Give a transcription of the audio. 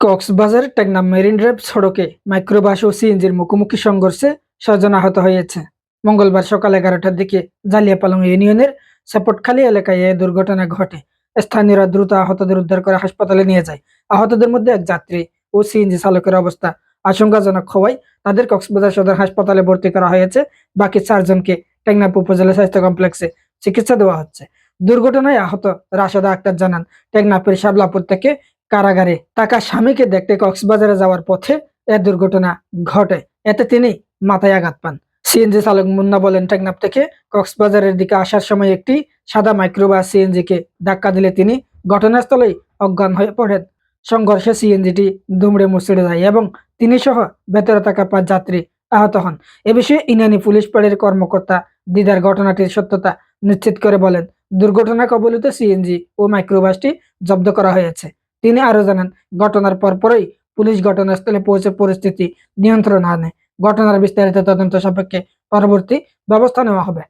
Cox's Bazar Teknaf marine drive সড়কে microbus ও সিএনজির মুখোমুখি সংঘর্ষে ৬ জন আহত হয়েছে। মঙ্গলবার সকাল ১১টার দিকে জালিয়াপালং ইউনিয়নের সাপোর্টখালী এলাকায় এ দুর্ঘটনা ঘটে। স্থানীয়রা দ্রুত আহতদের উদ্ধার করে হাসপাতালে নিয়ে যায়। আহতদের মধ্যে এক যাত্রী ও সিএনজি চালকের অবস্থা আশঙ্কাজনক হওয়ায় তাদের কক্সবাজার সদর হাসপাতালে ভর্তি করা হয়েছে। বাকি ৪ জনকে টেকনাফ উপজেলা স্বাস্থ্য কমপ্লেক্সে চিকিৎসা দেওয়া হচ্ছে। দুর্ঘটনায় আহত রাশেদা আক্তার জানান, টেকনাফের শাবলাপুর থেকে কারাগারে থাকা স্বামীকে দেখতে কক্সবাজারে যাওয়ার পথে এ দুর্ঘটনা ঘটে। এতে তিনি মাথায় আঘাত পান। সিএনজি চালক মুন্না বলেন, টেকনাফ থেকে কক্সবাজারের দিকে আসার সময় একটি সাদা মাইক্রোবাস সিএনজিকে ধাক্কা দিলে তিনি ঘটনাস্থলেই অজ্ঞান হয়ে পড়েন। সংঘর্ষে সিএনজিটি দুমড়ে মুচড়ে যায় এবং তিনি সহ ভেতরে থাকা ৫ যাত্রী আহত হন। এ বিষয়ে ইনানী পুলিশ ফাঁড়ির কর্মকর্তা দিদার ঘটনাটির সত্যতা নিশ্চিত করে বলেন, দুর্ঘটনা কবলিত সিএনজি ও মাইক্রোবাসটি জব্দ করা হয়েছে। তিনি আরো জানান, ঘটনার পরপরই পুলিশ ঘটনাস্থলে পৌঁছে পরিস্থিতি নিয়ন্ত্রণে আনে। ঘটনার বিস্তারিত তদন্ত সাপেক্ষে পরবর্তী ব্যবস্থা নেওয়া হবে।